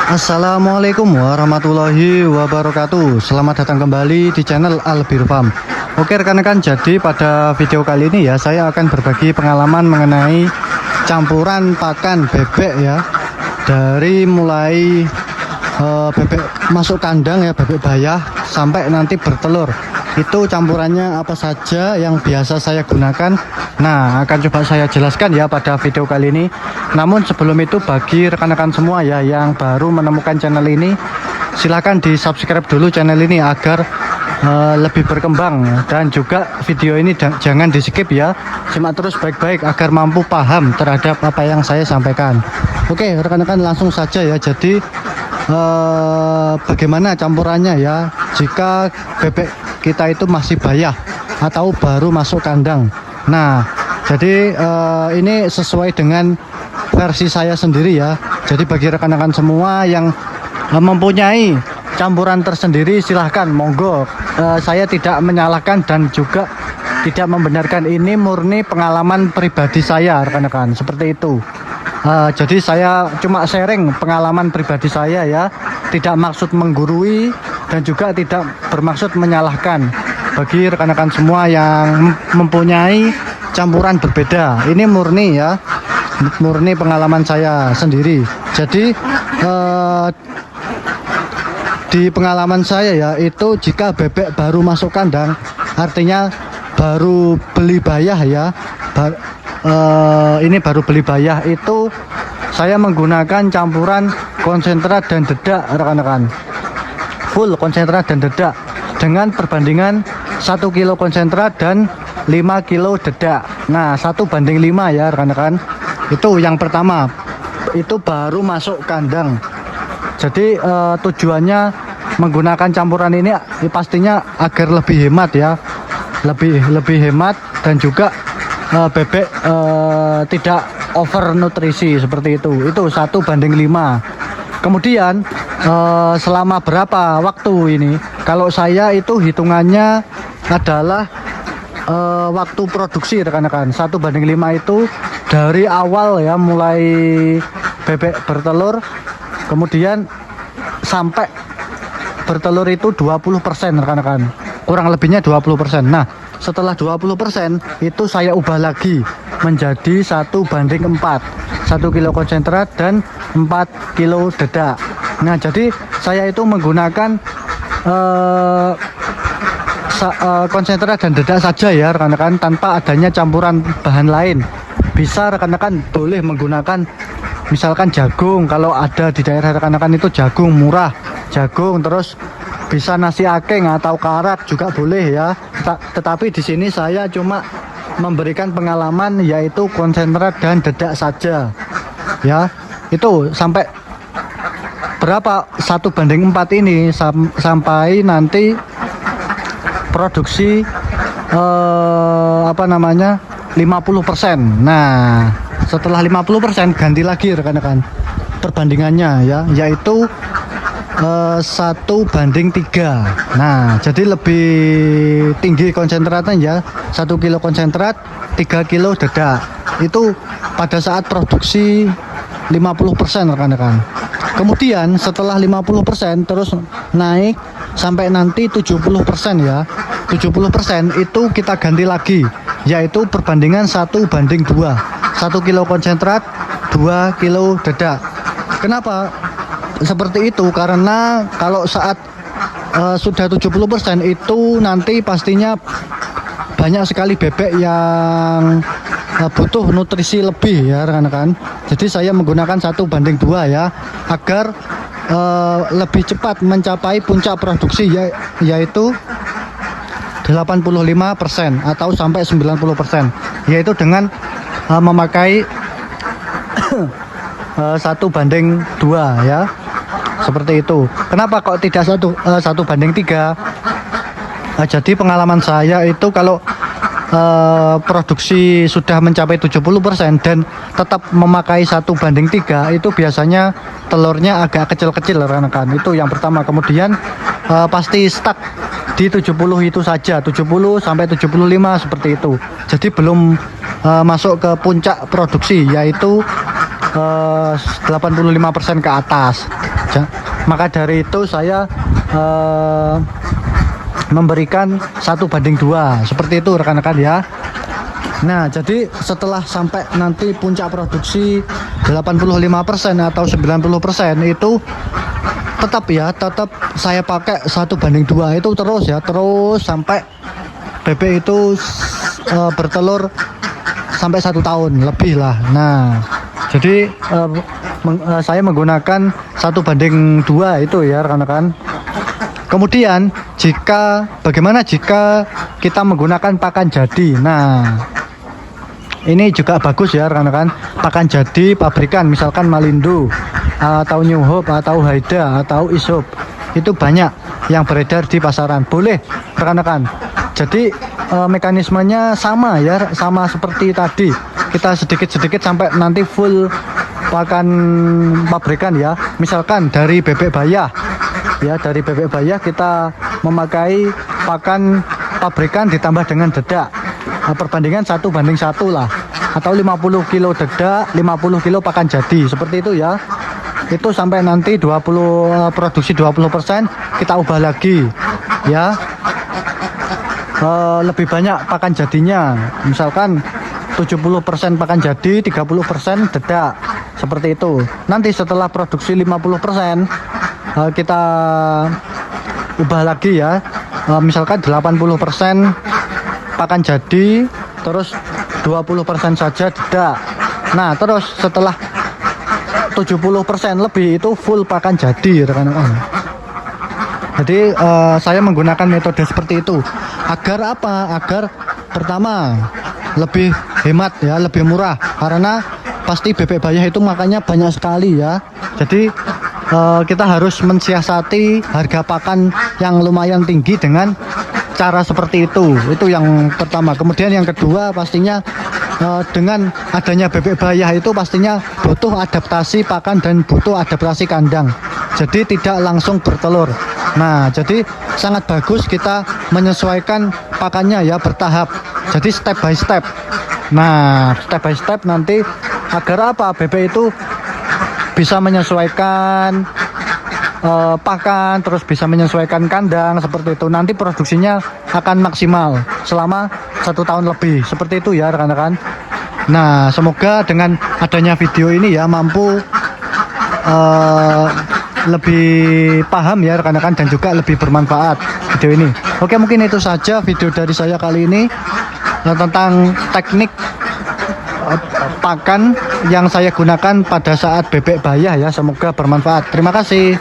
Assalamualaikum warahmatullahi wabarakatuh. Selamat datang kembali di channel Albir Farm. Oke rekan-rekan, jadi pada video kali ini ya saya akan berbagi pengalaman mengenai campuran pakan bebek ya. Dari mulai bebek masuk kandang ya, bebek bayah sampai nanti bertelur. Itu campurannya apa saja yang biasa saya gunakan. Nah, akan coba saya jelaskan ya pada video kali ini. Namun sebelum itu, bagi rekan-rekan semua ya yang baru menemukan channel ini, silahkan di subscribe dulu channel ini agar lebih berkembang. Dan juga video ini jangan di skip ya, simak terus baik-baik agar mampu paham terhadap apa yang saya sampaikan. Oke rekan-rekan, langsung saja ya. Jadi bagaimana campurannya ya jika bebek kita itu masih bayah atau baru masuk kandang. Nah, jadi ini sesuai dengan versi saya sendiri ya. Jadi bagi rekan-rekan semua yang mempunyai campuran tersendiri, silahkan monggo. Saya tidak menyalahkan dan juga tidak membenarkan, ini murni pengalaman pribadi saya rekan-rekan, seperti itu. Jadi saya cuma sharing pengalaman pribadi saya ya, tidak maksud menggurui dan juga tidak bermaksud menyalahkan. Bagi rekan-rekan semua yang mempunyai campuran berbeda, ini murni ya, murni pengalaman saya sendiri. Jadi di pengalaman saya ya, itu jika bebek baru masuk kandang, artinya baru beli bayah ya, ini baru beli bayah, itu saya menggunakan campuran konsentrat dan dedak rekan-rekan, full konsentrat dan dedak dengan perbandingan 1 kilo konsentrat dan 5 kilo dedak. Nah 1:5 ya rekan-rekan. Itu yang pertama, itu baru masuk kandang. Jadi tujuannya menggunakan campuran ini pastinya agar lebih hemat ya, lebih hemat, dan juga bebek tidak over nutrisi seperti itu. Itu 1:5. Kemudian selama berapa waktu ini, kalau saya itu hitungannya adalah waktu produksi rekan-rekan. 1:5 itu dari awal ya, mulai bebek bertelur kemudian sampai bertelur itu 20% rekan-rekan, kurang lebihnya 20%. Nah setelah 20% itu saya ubah lagi menjadi 1:4, 1 kilo konsentrat dan 4 kilo dedak. Nah jadi saya itu menggunakan konsentrat dan dedak saja ya rekan-rekan, tanpa adanya campuran bahan lain. Bisa rekan-rekan boleh menggunakan misalkan jagung, kalau ada di daerah rekan-rekan itu jagung murah, jagung, terus bisa nasi aking atau karak juga boleh ya. Tetapi di sini saya cuma memberikan pengalaman yaitu konsentrat dan dedak saja ya. Itu sampai berapa, 1:4 ini sampai nanti produksi 50%. Nah setelah 50% ganti lagi rekan-rekan perbandingannya ya, yaitu 1:3. Nah jadi lebih tinggi konsentratnya ya, 1 kilo konsentrat 3 kilo dedak. Itu pada saat produksi 50% rekan-rekan. Kemudian setelah 50% terus naik sampai nanti 70% ya. 70% itu kita ganti lagi, yaitu perbandingan 1:2. 1 kilo konsentrat 2 kilo dedak. Kenapa seperti itu? Karena kalau saat sudah 70% itu nanti pastinya banyak sekali bebek yang butuh nutrisi lebih ya rekan-rekan. Jadi saya menggunakan 1:2 ya, agar lebih cepat mencapai puncak produksi yaitu 85% atau sampai 90%, yaitu dengan memakai 1:2 ya, seperti itu. Kenapa kok tidak 1:3? Jadi pengalaman saya itu kalau produksi sudah mencapai 70% dan tetap memakai 1:3, itu biasanya telurnya agak kecil-kecil rekan-rekan. Itu yang pertama. Kemudian pasti stuck di 70 itu saja, 70 sampai 75 seperti itu. Jadi belum masuk ke puncak produksi, yaitu 85% ke atas. Maka dari itu saya memberikan 1:2 seperti itu rekan-rekan ya. Nah, jadi setelah sampai nanti puncak produksi 85% atau 90% itu tetap saya pakai 1:2 itu terus ya, terus sampai bebek itu bertelur sampai 1 tahun lebih lah. Nah, jadi saya menggunakan 1:2 itu ya rekan-rekan. Kemudian bagaimana jika kita menggunakan pakan jadi? Nah, ini juga bagus ya rekan-rekan. Pakan jadi pabrikan misalkan Malindo atau New Hope atau Haida atau Ishop, itu banyak yang beredar di pasaran. Boleh rekan-rekan. Jadi mekanismenya sama ya, sama seperti tadi. Kita sedikit-sedikit sampai nanti full pakan pabrikan ya. Misalkan dari bebek bayah ya, dari bebek bayah kita memakai pakan pabrikan ditambah dengan dedak. Perbandingan 1:1 lah, atau 50 kilo dedak, 50 kilo pakan jadi, seperti itu ya. Itu sampai nanti produksi 20% kita ubah lagi ya. Lebih banyak pakan jadinya, misalkan 70% pakan jadi, 30% dedak, seperti itu. Nanti setelah produksi 50% kita ubah lagi ya, misalkan 80% pakan jadi, terus 20% saja dedak. Nah, terus setelah 70% lebih itu full pakan jadi rekan-rekan. Jadi saya menggunakan metode seperti itu agar apa? Agar pertama lebih hemat ya, lebih murah, karena pasti bebek bayah itu makannya banyak sekali ya. Jadi kita harus mensiasati harga pakan yang lumayan tinggi dengan cara seperti itu yang pertama. Kemudian yang kedua pastinya dengan adanya bebek bayah itu pastinya butuh adaptasi pakan dan butuh adaptasi kandang, jadi tidak langsung bertelur. Nah, jadi sangat bagus kita menyesuaikan pakannya ya, bertahap, jadi step by step. Nah, step by step nanti agar apa? Bebek itu bisa menyesuaikan pakan, terus bisa menyesuaikan kandang, seperti itu. Nanti produksinya akan maksimal selama 1 tahun lebih, seperti itu ya rekan-rekan. Nah, semoga dengan adanya video ini ya mampu lebih paham ya rekan-rekan, dan juga lebih bermanfaat video ini. Oke, mungkin itu saja video dari saya kali ini tentang teknik pakan yang saya gunakan pada saat bebek bayah ya. Semoga bermanfaat. Terima kasih.